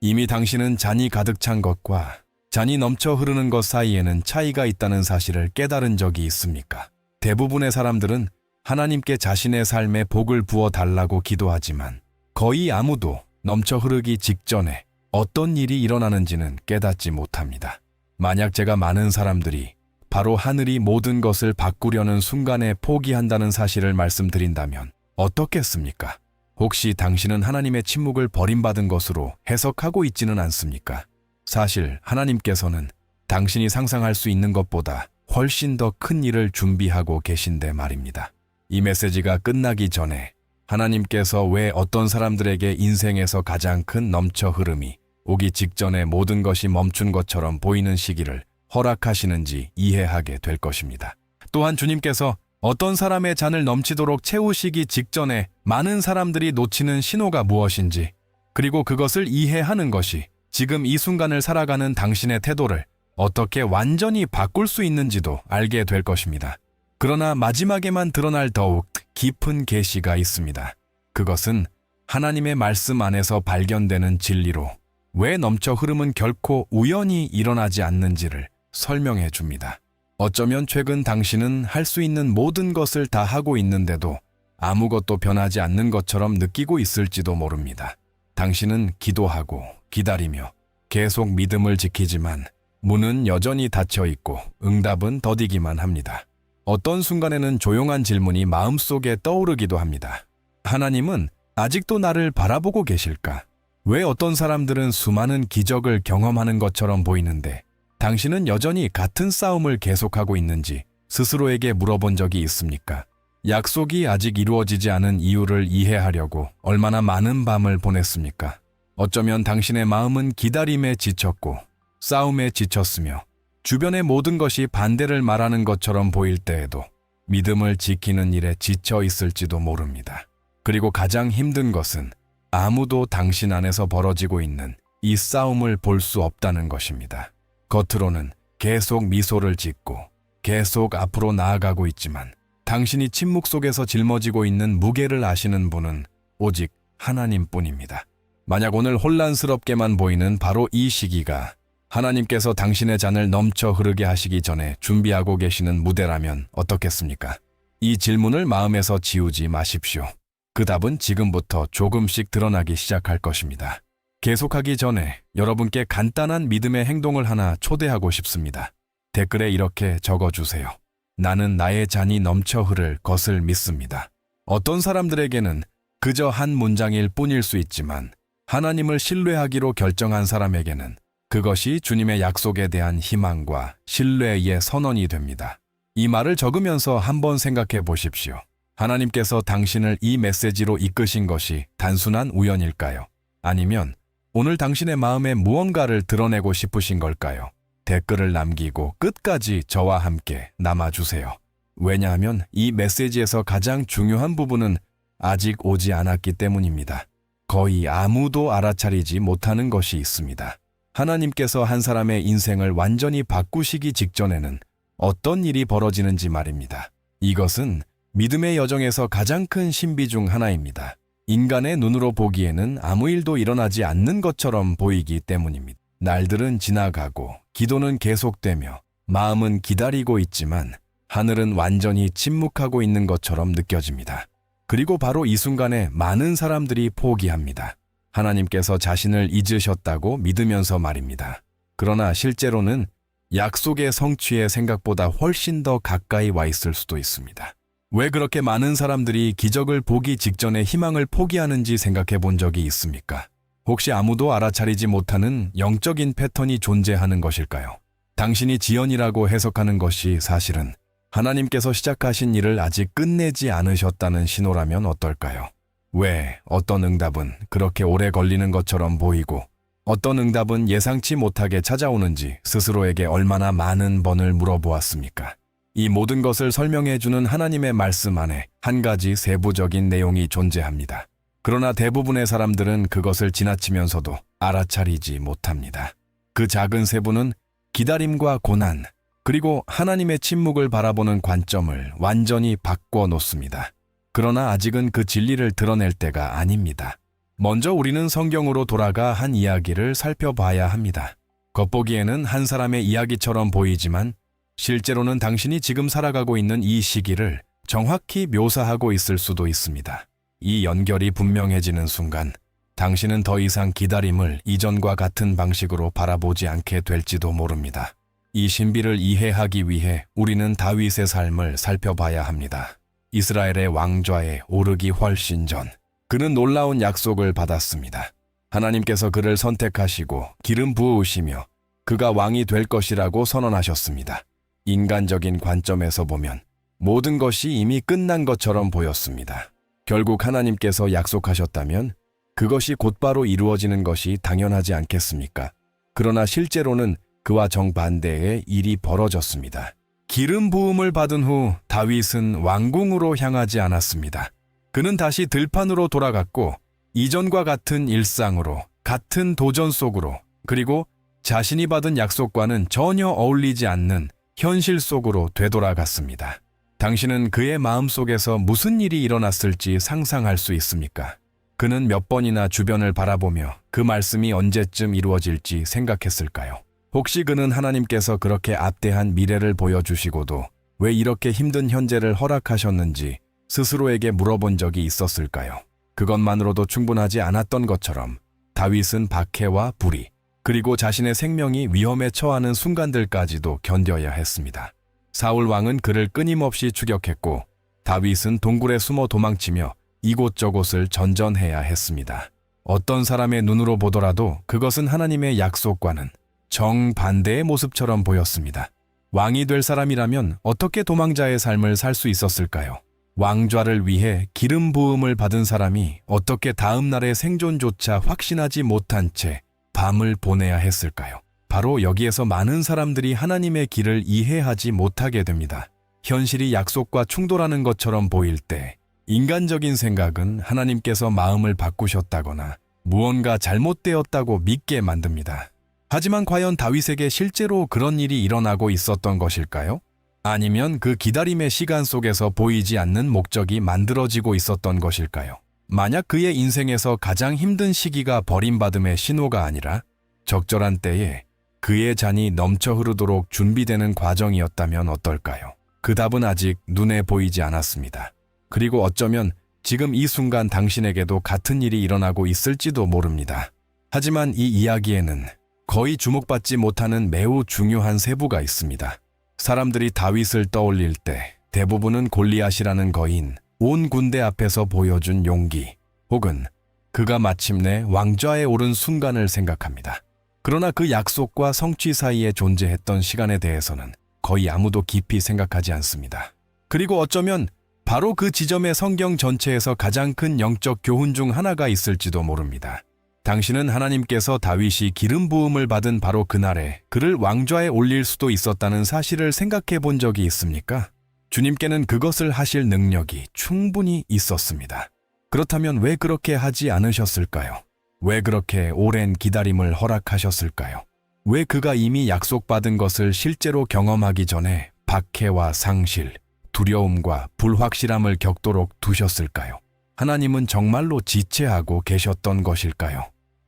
이미 당신은 잔이 가득 찬 것과 잔이 넘쳐 흐르는 것 사이에는 차이가 있다는 사실을 깨달은 적이 있습니까? 대부분의 사람들은 하나님께 자신의 삶에 복을 부어 달라고 기도하지만 거의 아무도 넘쳐 흐르기 직전에 어떤 일이 일어나는지는 깨닫지 못합니다. 만약 제가 많은 사람들이 바로 하늘이 모든 것을 바꾸려는 순간에 포기한다는 사실을 말씀드린다면 어떻겠습니까? 혹시 당신은 하나님의 침묵을 버림받은 것으로 해석하고 있지는 않습니까? 사실 하나님께서는 당신이 상상할 수 있는 것보다 훨씬 더 큰 일을 준비하고 계신데 말입니다. 이 메시지가 끝나기 전에 하나님께서 왜 어떤 사람들에게 인생에서 가장 큰 넘쳐 흐름이 오기 직전에 모든 것이 멈춘 것처럼 보이는 시기를 허락하시는지 이해하게 될 것입니다. 또한 주님께서 어떤 사람의 잔을 넘치도록 채우시기 직전에 많은 사람들이 놓치는 신호가 무엇인지, 그리고 그것을 이해하는 것이 지금 이 순간을 살아가는 당신의 태도를 어떻게 완전히 바꿀 수 있는지도 알게 될 것입니다. 그러나 마지막에만 드러날 더욱 깊은 계시가 있습니다. 그것은 하나님의 말씀 안에서 발견되는 진리로 왜 넘쳐 흐름은 결코 우연히 일어나지 않는지를 설명해 줍니다. 어쩌면 최근 당신은 할 수 있는 모든 것을 다 하고 있는데도 아무것도 변하지 않는 것처럼 느끼고 있을지도 모릅니다. 당신은 기도하고 기다리며 계속 믿음을 지키지만 문은 여전히 닫혀 있고 응답은 더디기만 합니다. 어떤 순간에는 조용한 질문이 마음속에 떠오르기도 합니다. 하나님은 아직도 나를 바라보고 계실까? 왜 어떤 사람들은 수많은 기적을 경험하는 것처럼 보이는데 당신은 여전히 같은 싸움을 계속하고 있는지 스스로에게 물어본 적이 있습니까? 약속이 아직 이루어지지 않은 이유를 이해하려고 얼마나 많은 밤을 보냈습니까? 어쩌면 당신의 마음은 기다림에 지쳤고 싸움에 지쳤으며 주변의 모든 것이 반대를 말하는 것처럼 보일 때에도 믿음을 지키는 일에 지쳐 있을지도 모릅니다. 그리고 가장 힘든 것은 아무도 당신 안에서 벌어지고 있는 이 싸움을 볼 수 없다는 것입니다. 겉으로는 계속 미소를 짓고 계속 앞으로 나아가고 있지만 당신이 침묵 속에서 짊어지고 있는 무게를 아시는 분은 오직 하나님뿐입니다. 만약 오늘 혼란스럽게만 보이는 바로 이 시기가 하나님께서 당신의 잔을 넘쳐 흐르게 하시기 전에 준비하고 계시는 무대라면 어떻겠습니까? 이 질문을 마음에서 지우지 마십시오. 그 답은 지금부터 조금씩 드러나기 시작할 것입니다. 계속하기 전에 여러분께 간단한 믿음의 행동을 하나 초대하고 싶습니다. 댓글에 이렇게 적어주세요. 나는 나의 잔이 넘쳐 흐를 것을 믿습니다. 어떤 사람들에게는 그저 한 문장일 뿐일 수 있지만 하나님을 신뢰하기로 결정한 사람에게는 그것이 주님의 약속에 대한 희망과 신뢰의 선언이 됩니다. 이 말을 적으면서 한번 생각해 보십시오. 하나님께서 당신을 이 메시지로 이끄신 것이 단순한 우연일까요? 아니면 오늘 당신의 마음에 무언가를 드러내고 싶으신 걸까요? 댓글을 남기고 끝까지 저와 함께 남아주세요. 왜냐하면 이 메시지에서 가장 중요한 부분은 아직 오지 않았기 때문입니다. 거의 아무도 알아차리지 못하는 것이 있습니다. 하나님께서 한 사람의 인생을 완전히 바꾸시기 직전에는 어떤 일이 벌어지는지 말입니다. 이것은 믿음의 여정에서 가장 큰 신비 중 하나입니다. 인간의 눈으로 보기에는 아무 일도 일어나지 않는 것처럼 보이기 때문입니다. 날들은 지나가고 기도는 계속되며 마음은 기다리고 있지만 하늘은 완전히 침묵하고 있는 것처럼 느껴집니다. 그리고 바로 이 순간에 많은 사람들이 포기합니다. 하나님께서 자신을 잊으셨다고 믿으면서 말입니다. 그러나 실제로는 약속의 성취에 생각보다 훨씬 더 가까이 와 있을 수도 있습니다. 왜 그렇게 많은 사람들이 기적을 보기 직전에 희망을 포기하는지 생각해 본 적이 있습니까? 혹시 아무도 알아차리지 못하는 영적인 패턴이 존재하는 것일까요? 당신이 지연이라고 해석하는 것이 사실은 하나님께서 시작하신 일을 아직 끝내지 않으셨다는 신호라면 어떨까요? 왜 어떤 응답은 그렇게 오래 걸리는 것처럼 보이고 어떤 응답은 예상치 못하게 찾아오는지 스스로에게 얼마나 많은 번을 물어보았습니까? 이 모든 것을 설명해주는 하나님의 말씀 안에 한 가지 세부적인 내용이 존재합니다. 그러나 대부분의 사람들은 그것을 지나치면서도 알아차리지 못합니다. 그 작은 세부는 기다림과 고난, 그리고 하나님의 침묵을 바라보는 관점을 완전히 바꿔 놓습니다. 그러나 아직은 그 진리를 드러낼 때가 아닙니다. 먼저 우리는 성경으로 돌아가 한 이야기를 살펴봐야 합니다. 겉보기에는 한 사람의 이야기처럼 보이지만 실제로는 당신이 지금 살아가고 있는 이 시기를 정확히 묘사하고 있을 수도 있습니다. 이 연결이 분명해지는 순간 당신은 더 이상 기다림을 이전과 같은 방식으로 바라보지 않게 될지도 모릅니다. 이 신비를 이해하기 위해 우리는 다윗의 삶을 살펴봐야 합니다. 이스라엘의 왕좌에 오르기 훨씬 전 그는 놀라운 약속을 받았습니다. 하나님께서 그를 선택하시고 기름 부으시며 그가 왕이 될 것이라고 선언하셨습니다. 인간적인 관점에서 보면 모든 것이 이미 끝난 것처럼 보였습니다. 결국 하나님께서 약속하셨다면 그것이 곧바로 이루어지는 것이 당연하지 않겠습니까? 그러나 실제로는 그와 정반대의 일이 벌어졌습니다. 기름 부음을 받은 후 다윗은 왕궁으로 향하지 않았습니다. 그는 다시 들판으로 돌아갔고 이전과 같은 일상으로, 같은 도전 속으로, 그리고 자신이 받은 약속과는 전혀 어울리지 않는 현실 속으로 되돌아갔습니다. 당신은 그의 마음속에서 무슨 일이 일어났을지 상상할 수 있습니까? 그는 몇 번이나 주변을 바라보며 그 말씀이 언제쯤 이루어질지 생각했을까요? 혹시 그는 하나님께서 그렇게 앞대한 미래를 보여주시고도 왜 이렇게 힘든 현재를 허락하셨는지 스스로에게 물어본 적이 있었을까요? 그것만으로도 충분하지 않았던 것처럼 다윗은 박해와 불의, 그리고 자신의 생명이 위험에 처하는 순간들까지도 견뎌야 했습니다. 사울 왕은 그를 끊임없이 추격했고 다윗은 동굴에 숨어 도망치며 이곳저곳을 전전해야 했습니다. 어떤 사람의 눈으로 보더라도 그것은 하나님의 약속과는 정반대의 모습처럼 보였습니다. 왕이 될 사람이라면 어떻게 도망자의 삶을 살 수 있었을까요? 왕좌를 위해 기름 부음을 받은 사람이 어떻게 다음 날의 생존조차 확신하지 못한 채 밤을 보내야 했을까요? 바로 여기에서 많은 사람들이 하나님의 길을 이해하지 못하게 됩니다. 현실이 약속과 충돌하는 것처럼 보일 때 인간적인 생각은 하나님께서 마음을 바꾸셨다거나 무언가 잘못되었다고 믿게 만듭니다. 하지만 과연 다윗에게 실제로 그런 일이 일어나고 있었던 것일까요? 아니면 그 기다림의 시간 속에서 보이지 않는 목적이 만들어지고 있었던 것일까요? 만약 그의 인생에서 가장 힘든 시기가 버림받음의 신호가 아니라 적절한 때에 그의 잔이 넘쳐 흐르도록 준비되는 과정이었다면 어떨까요? 그 답은 아직 눈에 보이지 않았습니다. 그리고 어쩌면 지금 이 순간 당신에게도 같은 일이 일어나고 있을지도 모릅니다. 하지만 이 이야기에는 거의 주목받지 못하는 매우 중요한 세부가 있습니다. 사람들이 다윗을 떠올릴 때 대부분은 골리앗이라는 거인, 온 군대 앞에서 보여준 용기, 혹은 그가 마침내 왕좌에 오른 순간을 생각합니다. 그러나 그 약속과 성취 사이에 존재했던 시간에 대해서는 거의 아무도 깊이 생각하지 않습니다. 그리고 어쩌면 바로 그 지점에 성경 전체에서 가장 큰 영적 교훈 중 하나가 있을지도 모릅니다. 당신은 하나님께서 다윗이 기름 부음을 받은 바로 그날에 그를 왕좌에 올릴 수도 있었다는 사실을 생각해 본 적이 있습니까? 주님께는 그것을 하실 능력이 충분히 있었습니다. 그렇다면 왜 그렇게 하지 않으셨을까요? 왜 그렇게 오랜 기다림을 허락하셨을까요? 왜 그가 이미 약속받은 것을 실제로 경험하기 전에 박해와 상실, 두려움과 불확실함을 겪도록 두셨을까요? 하나님은 정말로 지체하고 계셨던 것일까요?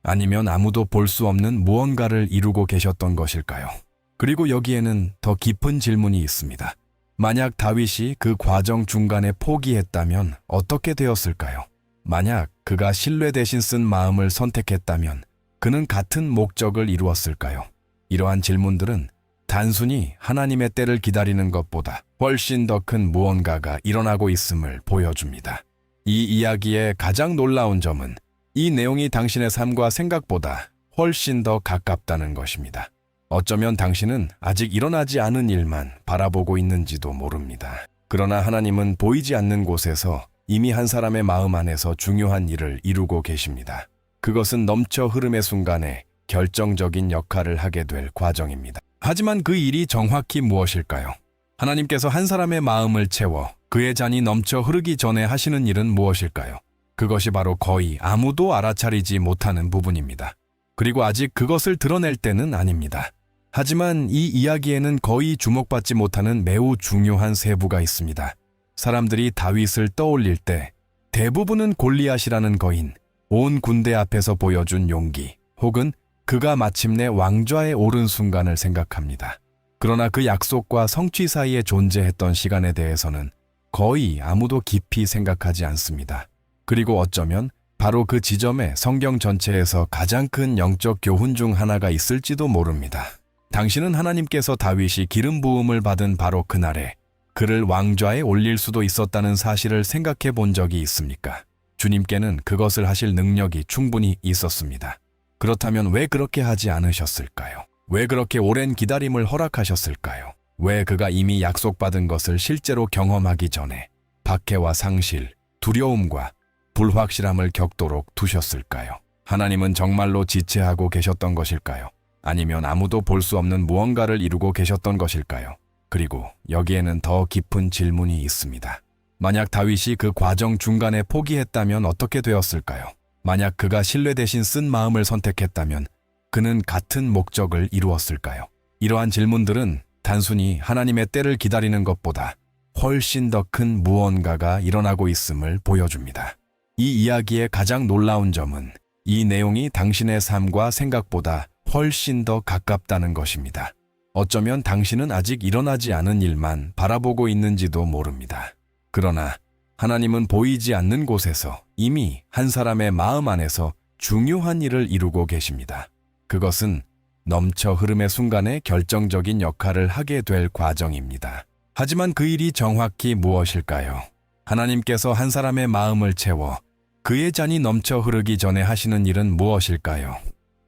아니면 아무도 볼 수 없는 무언가를 이루고 계셨던 것일까요? 그리고 여기에는 더 깊은 질문이 있습니다. 만약 다윗이 그 과정 중간에 포기했다면 어떻게 되었을까요? 만약 그가 신뢰 대신 쓴 마음을 선택했다면 그는 같은 목적을 이루었을까요? 이러한 질문들은 단순히 하나님의 때를 기다리는 것보다 훨씬 더 큰 무언가가 일어나고 있음을 보여줍니다. 이 이야기의 가장 놀라운 점은 이 내용이 당신의 삶과 생각보다 훨씬 더 가깝다는 것입니다. 어쩌면 당신은 아직 일어나지 않은 일만 바라보고 있는지도 모릅니다. 그러나 하나님은 보이지 않는 곳에서 이미 한 사람의 마음 안에서 중요한 일을 이루고 계십니다. 그것은 넘쳐 흐름의 순간에 결정적인 역할을 하게 될 과정입니다. 하지만 그 일이 정확히 무엇일까요? 하나님께서 한 사람의 마음을 채워 그의 잔이 넘쳐 흐르기 전에 하시는 일은 무엇일까요? 그것이 바로 거의 아무도 알아차리지 못하는 부분입니다. 그리고 아직 그것을 드러낼 때는 아닙니다. 하지만 이 이야기에는 거의 주목받지 못하는 매우 중요한 세부가 있습니다. 사람들이 다윗을 떠올릴 때 대부분은 골리앗이라는 거인, 온 군대 앞에서 보여준 용기, 혹은 그가 마침내 왕좌에 오른 순간을 생각합니다. 그러나 그 약속과 성취 사이에 존재했던 시간에 대해서는 거의 아무도 깊이 생각하지 않습니다. 그리고 어쩌면 바로 그 지점에 성경 전체에서 가장 큰 영적 교훈 중 하나가 있을지도 모릅니다. 당신은 하나님께서 다윗이 기름 부음을 받은 바로 그날에 그를 왕좌에 올릴 수도 있었다는 사실을 생각해 본 적이 있습니까? 주님께는 그것을 하실 능력이 충분히 있었습니다. 그렇다면 왜 그렇게 하지 않으셨을까요? 왜 그렇게 오랜 기다림을 허락하셨을까요? 왜 그가 이미 약속받은 것을 실제로 경험하기 전에 박해와 상실, 두려움과 불확실함을 겪도록 두셨을까요? 하나님은 정말로 지체하고 계셨던 것일까요? 아니면 아무도 볼 수 없는 무언가를 이루고 계셨던 것일까요? 그리고 여기에는 더 깊은 질문이 있습니다. 만약 다윗이 그 과정 중간에 포기했다면 어떻게 되었을까요? 만약 그가 신뢰 대신 쓴 마음을 선택했다면 그는 같은 목적을 이루었을까요? 이러한 질문들은 단순히 하나님의 때를 기다리는 것보다 훨씬 더 큰 무언가가 일어나고 있음을 보여줍니다. 이 이야기의 가장 놀라운 점은 이 내용이 당신의 삶과 생각보다 훨씬 더 가깝다는 것입니다. 어쩌면 당신은 아직 일어나지 않은 일만 바라보고 있는지도 모릅니다. 그러나 하나님은 보이지 않는 곳에서 이미 한 사람의 마음 안에서 중요한 일을 이루고 계십니다. 그것은 넘쳐 흐름의 순간에 결정적인 역할을 하게 될 과정입니다. 하지만 그 일이 정확히 무엇일까요? 하나님께서 한 사람의 마음을 채워 그의 잔이 넘쳐 흐르기 전에 하시는 일은 무엇일까요?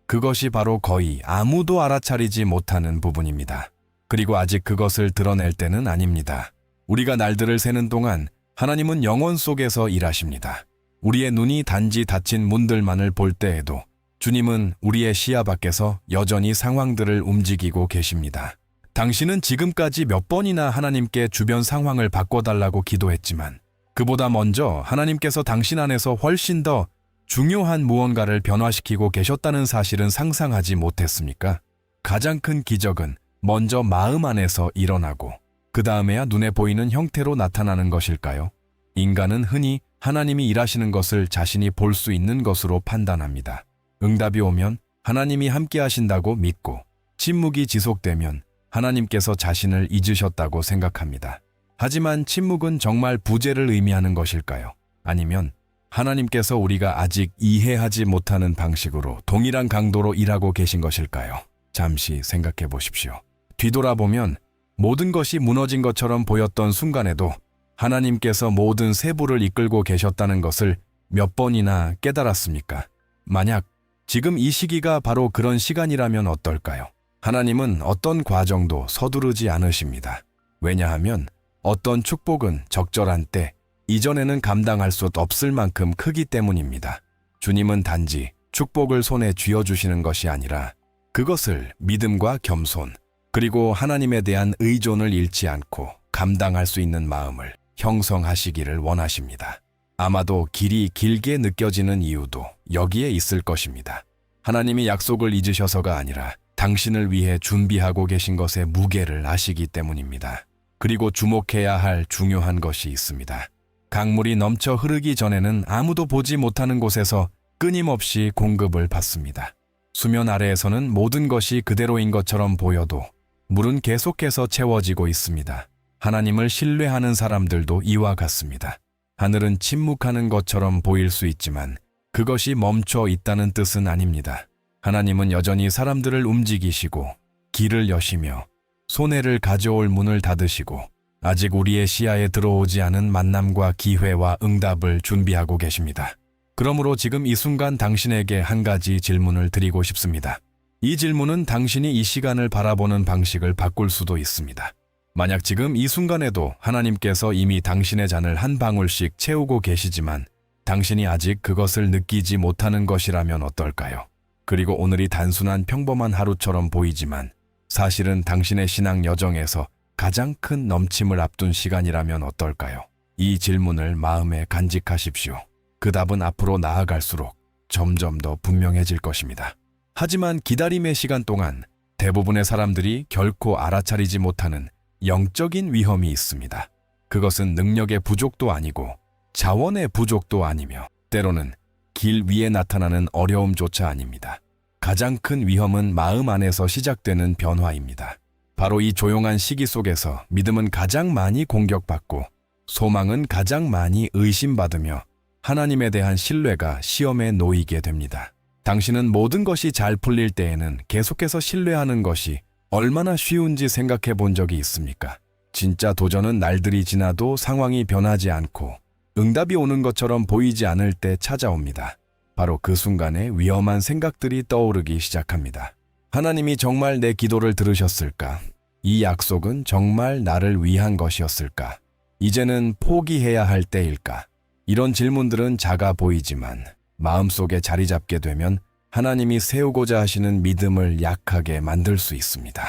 그것이 바로 거의 아무도 알아차리지 못하는 부분입니다. 그리고 아직 그것을 드러낼 때는 아닙니다. 우리가 날들을 새는 동안 하나님은 영원 속에서 일하십니다. 우리의 눈이 단지 닫힌 문들만을 볼 때에도 주님은 우리의 시야 밖에서 여전히 상황들을 움직이고 계십니다. 당신은 지금까지 몇 번이나 하나님께 주변 상황을 바꿔달라고 기도했지만 그보다 먼저 하나님께서 당신 안에서 훨씬 더 중요한 무언가를 변화시키고 계셨다는 사실은 상상하지 못했습니까? 가장 큰 기적은 먼저 마음 안에서 일어나고 그 다음에야 눈에 보이는 형태로 나타나는 것일까요? 인간은 흔히 하나님이 일하시는 것을 자신이 볼 수 있는 것으로 판단합니다. 응답이 오면 하나님이 함께 하신다고 믿고 침묵이 지속되면 하나님께서 자신을 잊으셨다고 생각합니다. 하지만 침묵은 정말 부재를 의미하는 것일까요? 아니면 하나님께서 우리가 아직 이해하지 못하는 방식으로 동일한 강도로 일하고 계신 것일까요? 잠시 생각해 보십시오. 뒤돌아보면 모든 것이 무너진 것처럼 보였던 순간에도 하나님께서 모든 세부를 이끌고 계셨다는 것을 몇 번이나 깨달았습니까? 만약 지금 이 시기가 바로 그런 시간이라면 어떨까요? 하나님은 어떤 과정도 서두르지 않으십니다. 왜냐하면 어떤 축복은 적절한 때 이전에는 감당할 수 없을 만큼 크기 때문입니다. 주님은 단지 축복을 손에 쥐어주시는 것이 아니라 그것을 믿음과 겸손, 그리고 하나님에 대한 의존을 잃지 않고 감당할 수 있는 마음을 형성하시기를 원하십니다. 아마도 길이 길게 느껴지는 이유도 여기에 있을 것입니다. 하나님이 약속을 잊으셔서가 아니라 당신을 위해 준비하고 계신 것의 무게를 아시기 때문입니다. 그리고 주목해야 할 중요한 것이 있습니다. 강물이 넘쳐 흐르기 전에는 아무도 보지 못하는 곳에서 끊임없이 공급을 받습니다. 수면 아래에서는 모든 것이 그대로인 것처럼 보여도 물은 계속해서 채워지고 있습니다. 하나님을 신뢰하는 사람들도 이와 같습니다. 하늘은 침묵하는 것처럼 보일 수 있지만 그것이 멈춰 있다는 뜻은 아닙니다. 하나님은 여전히 사람들을 움직이시고 길을 여시며 손해를 가져올 문을 닫으시고 아직 우리의 시야에 들어오지 않은 만남과 기회와 응답을 준비하고 계십니다. 그러므로 지금 이 순간 당신에게 한 가지 질문을 드리고 싶습니다. 이 질문은 당신이 이 시간을 바라보는 방식을 바꿀 수도 있습니다. 만약 지금 이 순간에도 하나님께서 이미 당신의 잔을 한 방울씩 채우고 계시지만 당신이 아직 그것을 느끼지 못하는 것이라면 어떨까요? 그리고 오늘이 단순한 평범한 하루처럼 보이지만 사실은 당신의 신앙 여정에서 가장 큰 넘침을 앞둔 시간이라면 어떨까요? 이 질문을 마음에 간직하십시오. 그 답은 앞으로 나아갈수록 점점 더 분명해질 것입니다. 하지만 기다림의 시간 동안 대부분의 사람들이 결코 알아차리지 못하는 영적인 위험이 있습니다. 그것은 능력의 부족도 아니고 자원의 부족도 아니며 때로는 길 위에 나타나는 어려움조차 아닙니다. 가장 큰 위험은 마음 안에서 시작되는 변화입니다. 바로 이 조용한 시기 속에서 믿음은 가장 많이 공격받고 소망은 가장 많이 의심받으며 하나님에 대한 신뢰가 시험에 놓이게 됩니다. 당신은 모든 것이 잘 풀릴 때에는 계속해서 신뢰하는 것이 얼마나 쉬운지 생각해 본 적이 있습니까? 진짜 도전은 날들이 지나도 상황이 변하지 않고 응답이 오는 것처럼 보이지 않을 때 찾아옵니다. 바로 그 순간에 위험한 생각들이 떠오르기 시작합니다. 하나님이 정말 내 기도를 들으셨을까? 이 약속은 정말 나를 위한 것이었을까? 이제는 포기해야 할 때일까? 이런 질문들은 작아 보이지만 마음속에 자리 잡게 되면 하나님이 세우고자 하시는 믿음을 약하게 만들 수 있습니다.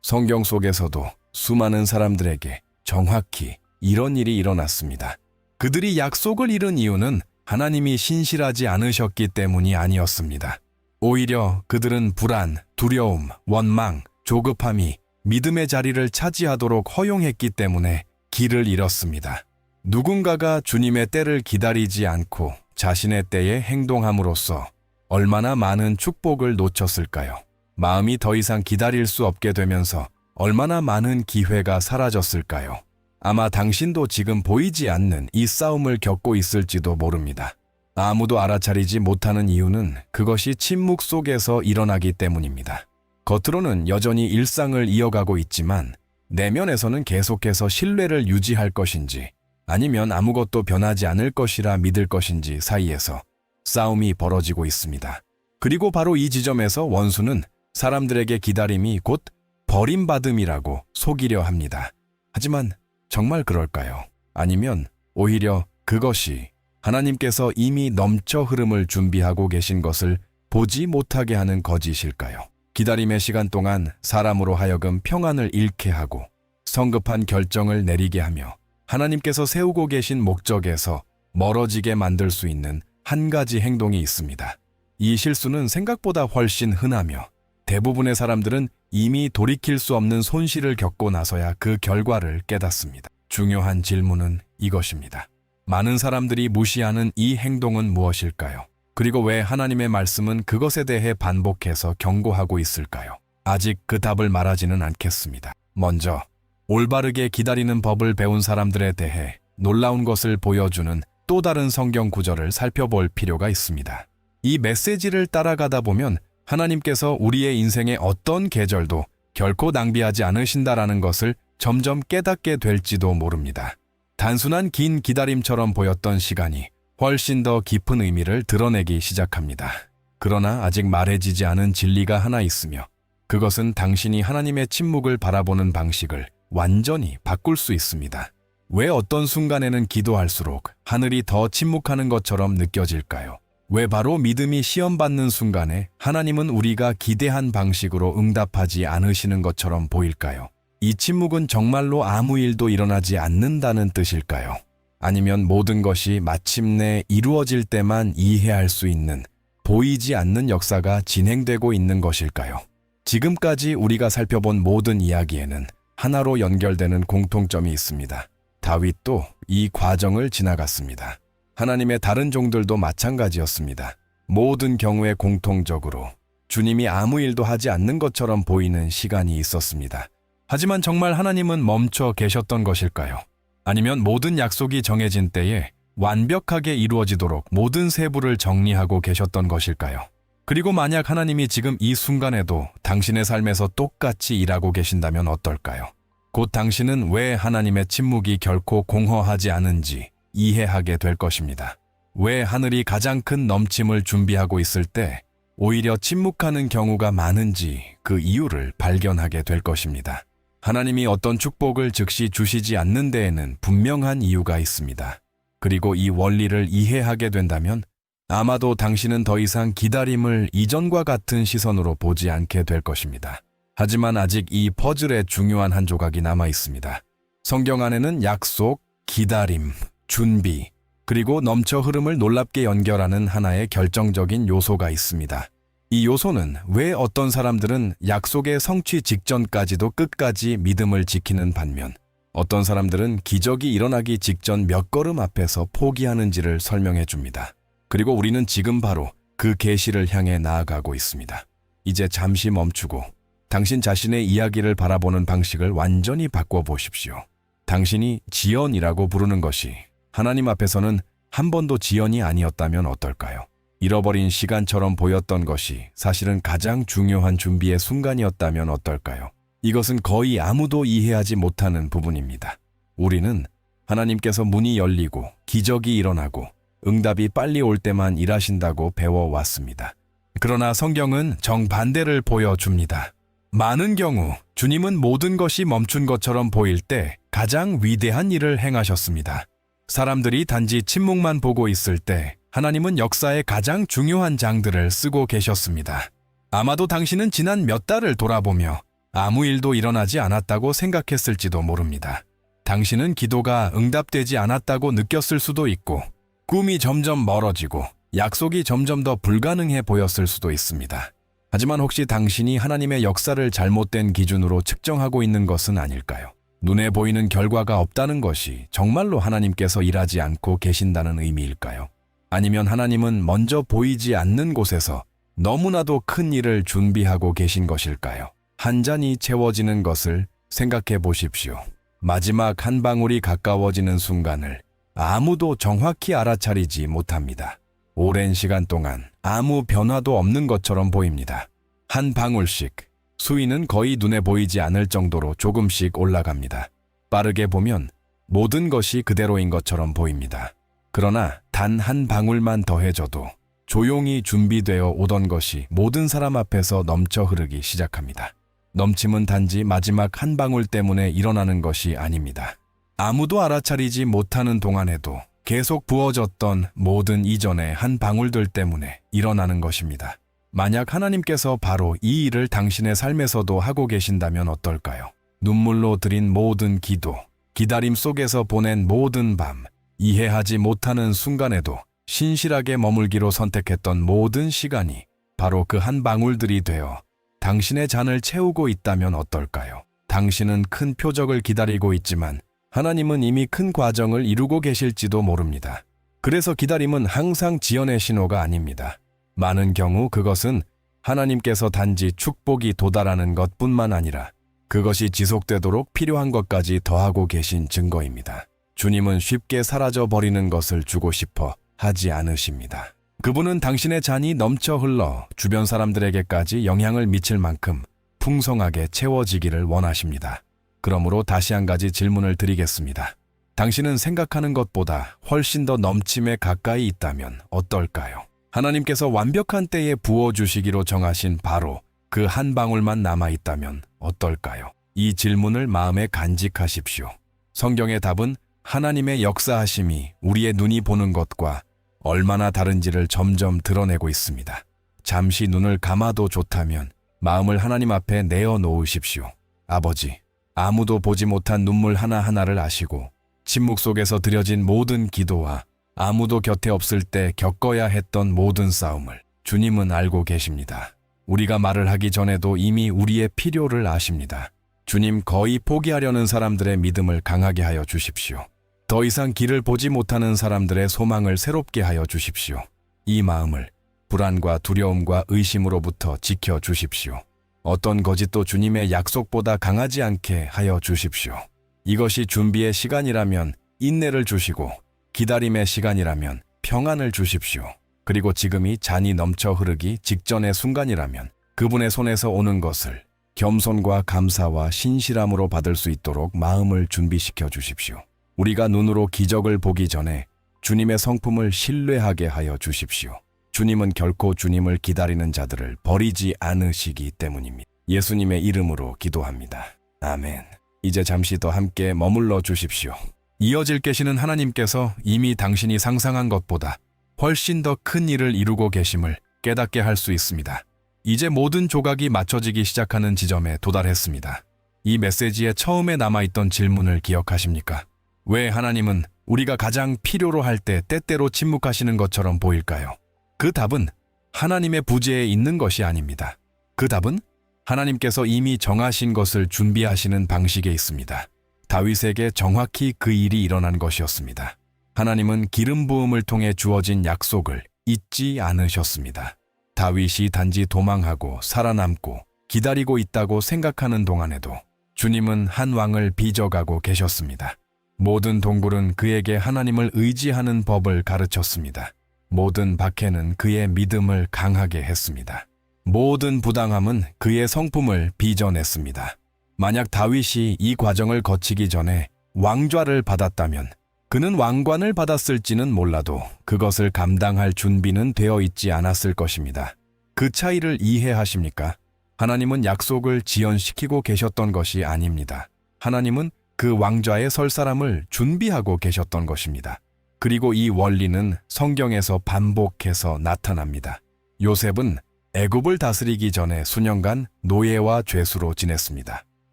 성경 속에서도 수많은 사람들에게 정확히 이런 일이 일어났습니다. 그들이 약속을 잃은 이유는 하나님이 신실하지 않으셨기 때문이 아니었습니다. 오히려 그들은 불안, 두려움, 원망, 조급함이 믿음의 자리를 차지하도록 허용했기 때문에 길을 잃었습니다. 누군가가 주님의 때를 기다리지 않고 자신의 때에 행동함으로써 얼마나 많은 축복을 놓쳤을까요? 마음이 더 이상 기다릴 수 없게 되면서 얼마나 많은 기회가 사라졌을까요? 아마 당신도 지금 보이지 않는 이 싸움을 겪고 있을지도 모릅니다. 아무도 알아차리지 못하는 이유는 그것이 침묵 속에서 일어나기 때문입니다. 겉으로는 여전히 일상을 이어가고 있지만 내면에서는 계속해서 신뢰를 유지할 것인지 아니면 아무것도 변하지 않을 것이라 믿을 것인지 사이에서 싸움이 벌어지고 있습니다. 그리고 바로 이 지점에서 원수는 사람들에게 기다림이 곧 버림받음이라고 속이려 합니다. 하지만 정말 그럴까요? 아니면 오히려 그것이 하나님께서 이미 넘쳐 흐름을 준비하고 계신 것을 보지 못하게 하는 거짓일까요? 기다림의 시간 동안 사람으로 하여금 평안을 잃게 하고 성급한 결정을 내리게 하며 하나님께서 세우고 계신 목적에서 멀어지게 만들 수 있는 한 가지 행동이 있습니다. 이 실수는 생각보다 훨씬 흔하며 대부분의 사람들은 이미 돌이킬 수 없는 손실을 겪고 나서야 그 결과를 깨닫습니다. 중요한 질문은 이것입니다. 많은 사람들이 무시하는 이 행동은 무엇일까요? 그리고 왜 하나님의 말씀은 그것에 대해 반복해서 경고하고 있을까요? 아직 그 답을 말하지는 않겠습니다. 먼저 올바르게 기다리는 법을 배운 사람들에 대해 놀라운 것을 보여주는 또 다른 성경 구절을 살펴볼 필요가 있습니다. 이 메시지를 따라가다 보면 하나님께서 우리의 인생의 어떤 계절도 결코 낭비하지 않으신다라는 것을 점점 깨닫게 될지도 모릅니다. 단순한 긴 기다림처럼 보였던 시간이 훨씬 더 깊은 의미를 드러내기 시작합니다. 그러나 아직 말해지지 않은 진리가 하나 있으며 그것은 당신이 하나님의 침묵을 바라보는 방식을 완전히 바꿀 수 있습니다. 왜 어떤 순간에는 기도할수록 하늘이 더 침묵하는 것처럼 느껴질까요? 왜 바로 믿음이 시험받는 순간에 하나님은 우리가 기대한 방식으로 응답하지 않으시는 것처럼 보일까요? 이 침묵은 정말로 아무 일도 일어나지 않는다는 뜻일까요? 아니면 모든 것이 마침내 이루어질 때만 이해할 수 있는 보이지 않는 역사가 진행되고 있는 것일까요? 지금까지 우리가 살펴본 모든 이야기에는 하나로 연결되는 공통점이 있습니다. 다윗도 이 과정을 지나갔습니다. 하나님의 다른 종들도 마찬가지였습니다. 모든 경우에 공통적으로 주님이 아무 일도 하지 않는 것처럼 보이는 시간이 있었습니다. 하지만 정말 하나님은 멈춰 계셨던 것일까요? 아니면 모든 약속이 정해진 때에 완벽하게 이루어지도록 모든 세부를 정리하고 계셨던 것일까요? 그리고 만약 하나님이 지금 이 순간에도 당신의 삶에서 똑같이 일하고 계신다면 어떨까요? 곧 당신은 왜 하나님의 침묵이 결코 공허하지 않은지 이해하게 될 것입니다. 왜 하늘이 가장 큰 넘침을 준비하고 있을 때 오히려 침묵하는 경우가 많은지 그 이유를 발견하게 될 것입니다. 하나님이 어떤 축복을 즉시 주시지 않는 데에는 분명한 이유가 있습니다. 그리고 이 원리를 이해하게 된다면 아마도 당신은 더 이상 기다림을 이전과 같은 시선으로 보지 않게 될 것입니다. 하지만 아직 이 퍼즐의 중요한 한 조각이 남아 있습니다. 성경 안에는 약속, 기다림, 준비, 그리고 넘쳐 흐름을 놀랍게 연결하는 하나의 결정적인 요소가 있습니다. 이 요소는 왜 어떤 사람들은 약속의 성취 직전까지도 끝까지 믿음을 지키는 반면 어떤 사람들은 기적이 일어나기 직전 몇 걸음 앞에서 포기하는지를 설명해 줍니다. 그리고 우리는 지금 바로 그 계시를 향해 나아가고 있습니다. 이제 잠시 멈추고 당신 자신의 이야기를 바라보는 방식을 완전히 바꿔보십시오. 당신이 지연이라고 부르는 것이 하나님 앞에서는 한 번도 지연이 아니었다면 어떨까요? 잃어버린 시간처럼 보였던 것이 사실은 가장 중요한 준비의 순간이었다면 어떨까요? 이것은 거의 아무도 이해하지 못하는 부분입니다. 우리는 하나님께서 문이 열리고 기적이 일어나고 응답이 빨리 올 때만 일하신다고 배워왔습니다. 그러나 성경은 정반대를 보여줍니다. 많은 경우 주님은 모든 것이 멈춘 것처럼 보일 때 가장 위대한 일을 행하셨습니다. 사람들이 단지 침묵만 보고 있을 때 하나님은 역사의 가장 중요한 장들을 쓰고 계셨습니다. 아마도 당신은 지난 몇 달을 돌아보며 아무 일도 일어나지 않았다고 생각했을지도 모릅니다. 당신은 기도가 응답되지 않았다고 느꼈을 수도 있고 꿈이 점점 멀어지고 약속이 점점 더 불가능해 보였을 수도 있습니다. 하지만 혹시 당신이 하나님의 역사를 잘못된 기준으로 측정하고 있는 것은 아닐까요? 눈에 보이는 결과가 없다는 것이 정말로 하나님께서 일하지 않고 계신다는 의미일까요? 아니면 하나님은 먼저 보이지 않는 곳에서 너무나도 큰 일을 준비하고 계신 것일까요? 한 잔이 채워지는 것을 생각해 보십시오. 마지막 한 방울이 가까워지는 순간을 아무도 정확히 알아차리지 못합니다. 오랜 시간 동안 아무 변화도 없는 것처럼 보입니다. 한 방울씩 수위는 거의 눈에 보이지 않을 정도로 조금씩 올라갑니다. 빠르게 보면 모든 것이 그대로인 것처럼 보입니다. 그러나 단 한 방울만 더해져도 조용히 준비되어 오던 것이 모든 사람 앞에서 넘쳐 흐르기 시작합니다. 넘침은 단지 마지막 한 방울 때문에 일어나는 것이 아닙니다. 아무도 알아차리지 못하는 동안에도 계속 부어졌던 모든 이전의 한 방울들 때문에 일어나는 것입니다. 만약 하나님께서 바로 이 일을 당신의 삶에서도 하고 계신다면 어떨까요? 눈물로 드린 모든 기도, 기다림 속에서 보낸 모든 밤, 이해하지 못하는 순간에도 신실하게 머물기로 선택했던 모든 시간이 바로 그 한 방울들이 되어 당신의 잔을 채우고 있다면 어떨까요? 당신은 큰 표적을 기다리고 있지만 하나님은 이미 큰 과정을 이루고 계실지도 모릅니다. 그래서 기다림은 항상 지연의 신호가 아닙니다. 많은 경우 그것은 하나님께서 단지 축복이 도달하는 것뿐만 아니라 그것이 지속되도록 필요한 것까지 더하고 계신 증거입니다. 주님은 쉽게 사라져버리는 것을 주고 싶어 하지 않으십니다. 그분은 당신의 잔이 넘쳐 흘러 주변 사람들에게까지 영향을 미칠 만큼 풍성하게 채워지기를 원하십니다. 그러므로 다시 한 가지 질문을 드리겠습니다. 당신은 생각하는 것보다 훨씬 더 넘침에 가까이 있다면 어떨까요? 하나님께서 완벽한 때에 부어주시기로 정하신 바로 그 한 방울만 남아있다면 어떨까요? 이 질문을 마음에 간직하십시오. 성경의 답은 하나님의 역사하심이 우리의 눈이 보는 것과 얼마나 다른지를 점점 드러내고 있습니다. 잠시 눈을 감아도 좋다면 마음을 하나님 앞에 내어놓으십시오. 아버지, 아무도 보지 못한 눈물 하나하나를 아시고 침묵 속에서 드려진 모든 기도와 아무도 곁에 없을 때 겪어야 했던 모든 싸움을 주님은 알고 계십니다. 우리가 말을 하기 전에도 이미 우리의 필요를 아십니다. 주님, 거의 포기하려는 사람들의 믿음을 강하게 하여 주십시오. 더 이상 길을 보지 못하는 사람들의 소망을 새롭게 하여 주십시오. 이 마음을 불안과 두려움과 의심으로부터 지켜 주십시오. 어떤 거짓도 주님의 약속보다 강하지 않게 하여 주십시오. 이것이 준비의 시간이라면 인내를 주시고 기다림의 시간이라면 평안을 주십시오. 그리고 지금이 잔이 넘쳐 흐르기 직전의 순간이라면 그분의 손에서 오는 것을 겸손과 감사와 신실함으로 받을 수 있도록 마음을 준비시켜 주십시오. 우리가 눈으로 기적을 보기 전에 주님의 성품을 신뢰하게 하여 주십시오. 주님은 결코 주님을 기다리는 자들을 버리지 않으시기 때문입니다. 예수님의 이름으로 기도합니다. 아멘. 이제 잠시 더 함께 머물러 주십시오. 이어질 계시는 하나님께서 이미 당신이 상상한 것보다 훨씬 더 큰 일을 이루고 계심을 깨닫게 할 수 있습니다. 이제 모든 조각이 맞춰지기 시작하는 지점에 도달했습니다. 이 메시지의 처음에 남아있던 질문을 기억하십니까? 왜 하나님은 우리가 가장 필요로 할 때 때때로 침묵하시는 것처럼 보일까요? 그 답은 하나님의 부재에 있는 것이 아닙니다. 그 답은 하나님께서 이미 정하신 것을 준비하시는 방식에 있습니다. 다윗에게 정확히 그 일이 일어난 것이었습니다. 하나님은 기름 부음을 통해 주어진 약속을 잊지 않으셨습니다. 다윗이 단지 도망하고 살아남고 기다리고 있다고 생각하는 동안에도 주님은 한 왕을 빚어가고 계셨습니다. 모든 동굴은 그에게 하나님을 의지하는 법을 가르쳤습니다. 모든 박해는 그의 믿음을 강하게 했습니다. 모든 부당함은 그의 성품을 빚어냈습니다. 만약 다윗이 이 과정을 거치기 전에 왕좌를 받았다면 그는 왕관을 받았을지는 몰라도 그것을 감당할 준비는 되어 있지 않았을 것입니다. 그 차이를 이해하십니까? 하나님은 약속을 지연시키고 계셨던 것이 아닙니다. 하나님은 그 왕좌에 설 사람을 준비하고 계셨던 것입니다. 그리고 이 원리는 성경에서 반복해서 나타납니다. 요셉은 애굽을 다스리기 전에 수년간 노예와 죄수로 지냈습니다.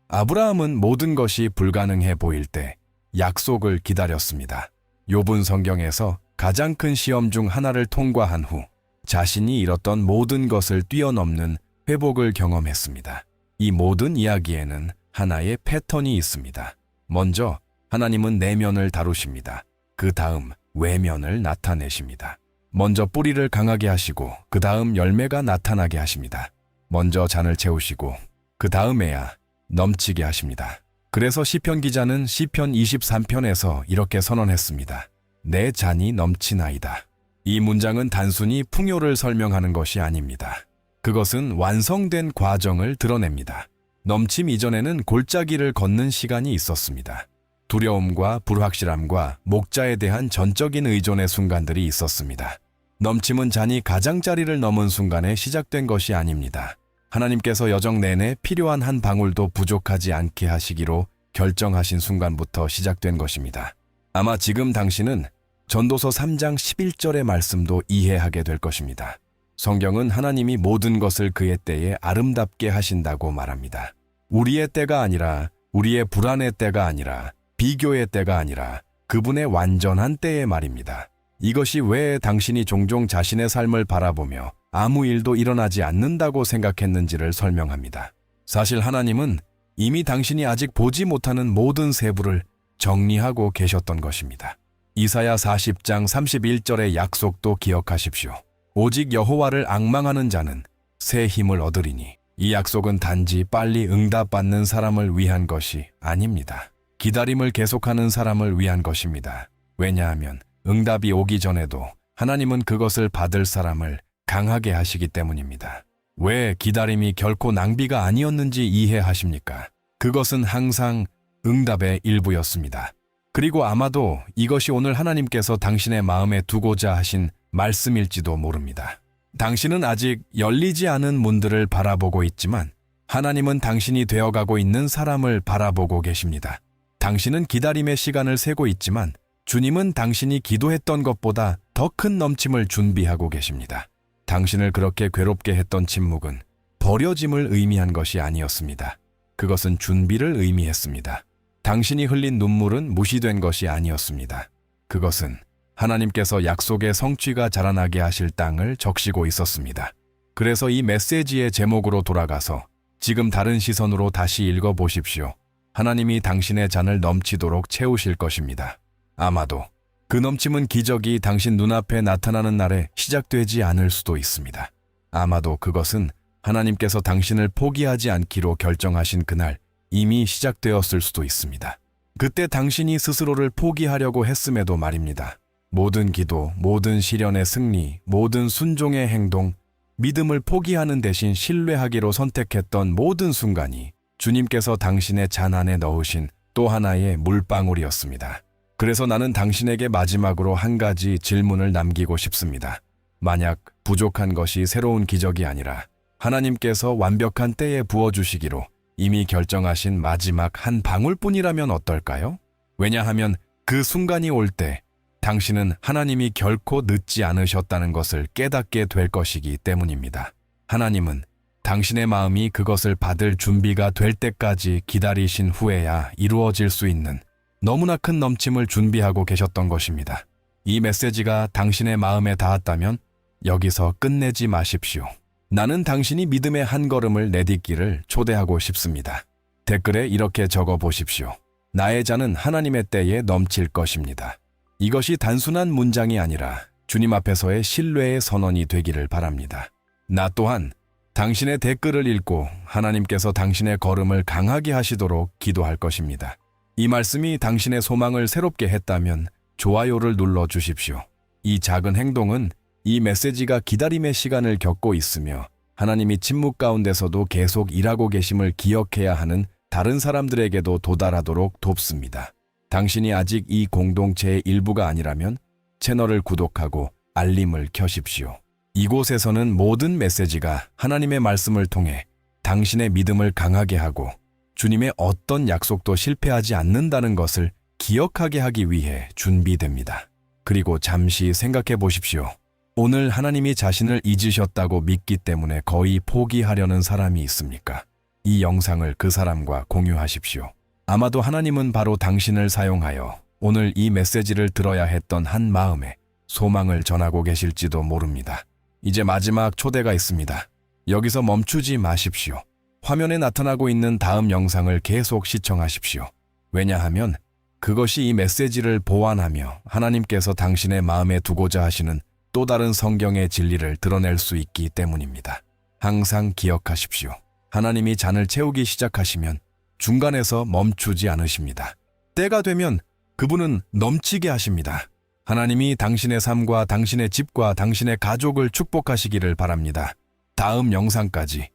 아브라함은 모든 것이 불가능해 보일 때 약속을 기다렸습니다. 욥은 성경에서 가장 큰 시험 중 하나를 통과한 후 자신이 잃었던 모든 것을 뛰어넘는 회복을 경험했습니다. 이 모든 이야기에는 하나의 패턴이 있습니다. 먼저 하나님은 내면을 다루십니다. 그 다음 외면을 나타내십니다. 먼저 뿌리를 강하게 하시고 그 다음 열매가 나타나게 하십니다. 먼저 잔을 채우시고 그 다음에야 넘치게 하십니다. 그래서 시편 기자는 시편 23편에서 이렇게 선언했습니다. 내 잔이 넘치나이다. 이 문장은 단순히 풍요를 설명하는 것이 아닙니다. 그것은 완성된 과정을 드러냅니다. 넘침 이전에는 골짜기를 걷는 시간이 있었습니다. 두려움과 불확실함과 목자에 대한 전적인 의존의 순간들이 있었습니다. 넘침은 잔이 가장자리를 넘은 순간에 시작된 것이 아닙니다. 하나님께서 여정 내내 필요한 한 방울도 부족하지 않게 하시기로 결정하신 순간부터 시작된 것입니다. 아마 지금 당신은 전도서 3장 11절의 말씀도 이해하게 될 것입니다. 성경은 하나님이 모든 것을 그의 때에 아름답게 하신다고 말합니다. 우리의 때가 아니라, 우리의 불안의 때가 아니라, 비교의 때가 아니라 그분의 완전한 때의 말입니다. 이것이 왜 당신이 종종 자신의 삶을 바라보며 아무 일도 일어나지 않는다고 생각했는지를 설명합니다. 사실 하나님은 이미 당신이 아직 보지 못하는 모든 세부를 정리하고 계셨던 것입니다. 이사야 40장 31절의 약속도 기억하십시오. 오직 여호와를 앙망하는 자는 새 힘을 얻으리니. 이 약속은 단지 빨리 응답받는 사람을 위한 것이 아닙니다. 기다림을 계속하는 사람을 위한 것입니다. 왜냐하면 응답이 오기 전에도 하나님은 그것을 받을 사람을 강하게 하시기 때문입니다. 왜 기다림이 결코 낭비가 아니었는지 이해하십니까? 그것은 항상 응답의 일부였습니다. 그리고 아마도 이것이 오늘 하나님께서 당신의 마음에 두고자 하신 말씀일지도 모릅니다. 당신은 아직 열리지 않은 문들을 바라보고 있지만 하나님은 당신이 되어가고 있는 사람을 바라보고 계십니다. 당신은 기다림의 시간을 세고 있지만 주님은 당신이 기도했던 것보다 더 큰 넘침을 준비하고 계십니다. 당신을 그렇게 괴롭게 했던 침묵은 버려짐을 의미한 것이 아니었습니다. 그것은 준비를 의미했습니다. 당신이 흘린 눈물은 무시된 것이 아니었습니다. 그것은 하나님께서 약속의 성취가 자라나게 하실 땅을 적시고 있었습니다. 그래서 이 메시지의 제목으로 돌아가서 지금 다른 시선으로 다시 읽어보십시오. 하나님이 당신의 잔을 넘치도록 채우실 것입니다. 아마도 그 넘침은 기적이 당신 눈앞에 나타나는 날에 시작되지 않을 수도 있습니다. 아마도 그것은 하나님께서 당신을 포기하지 않기로 결정하신 그날 이미 시작되었을 수도 있습니다. 그때 당신이 스스로를 포기하려고 했음에도 말입니다. 모든 기도, 모든 시련의 승리, 모든 순종의 행동, 믿음을 포기하는 대신 신뢰하기로 선택했던 모든 순간이 주님께서 당신의 잔 안에 넣으신 또 하나의 물방울이었습니다. 그래서 나는 당신에게 마지막으로 한 가지 질문을 남기고 싶습니다. 만약 부족한 것이 새로운 기적이 아니라 하나님께서 완벽한 때에 부어주시기로 이미 결정하신 마지막 한 방울뿐이라면 어떨까요? 왜냐하면 그 순간이 올 때 당신은 하나님이 결코 늦지 않으셨다는 것을 깨닫게 될 것이기 때문입니다. 하나님은 당신의 마음이 그것을 받을 준비가 될 때까지 기다리신 후에야 이루어질 수 있는 너무나 큰 넘침을 준비하고 계셨던 것입니다. 이 메시지가 당신의 마음에 닿았다면 여기서 끝내지 마십시오. 나는 당신이 믿음의 한 걸음을 내딛기를 초대하고 싶습니다. 댓글에 이렇게 적어 보십시오. 나의 잔은 하나님의 때에 넘칠 것입니다. 이것이 단순한 문장이 아니라 주님 앞에서의 신뢰의 선언이 되기를 바랍니다. 나 또한 당신의 댓글을 읽고 하나님께서 당신의 걸음을 강하게 하시도록 기도할 것입니다. 이 말씀이 당신의 소망을 새롭게 했다면 좋아요를 눌러 주십시오. 이 작은 행동은 이 메시지가 기다림의 시간을 겪고 있으며 하나님이 침묵 가운데서도 계속 일하고 계심을 기억해야 하는 다른 사람들에게도 도달하도록 돕습니다. 당신이 아직 이 공동체의 일부가 아니라면 채널을 구독하고 알림을 켜십시오. 이곳에서는 모든 메시지가 하나님의 말씀을 통해 당신의 믿음을 강하게 하고 주님의 어떤 약속도 실패하지 않는다는 것을 기억하게 하기 위해 준비됩니다. 그리고 잠시 생각해 보십시오. 오늘 하나님이 자신을 잊으셨다고 믿기 때문에 거의 포기하려는 사람이 있습니까? 이 영상을 그 사람과 공유하십시오. 아마도 하나님은 바로 당신을 사용하여 오늘 이 메시지를 들어야 했던 한 마음에 소망을 전하고 계실지도 모릅니다. 이제 마지막 초대가 있습니다. 여기서 멈추지 마십시오. 화면에 나타나고 있는 다음 영상을 계속 시청하십시오. 왜냐하면 그것이 이 메시지를 보완하며 하나님께서 당신의 마음에 두고자 하시는 또 다른 성경의 진리를 드러낼 수 있기 때문입니다. 항상 기억하십시오. 하나님이 잔을 채우기 시작하시면 중간에서 멈추지 않으십니다. 때가 되면 그분은 넘치게 하십니다. 하나님이 당신의 삶과 당신의 집과 당신의 가족을 축복하시기를 바랍니다. 다음 영상까지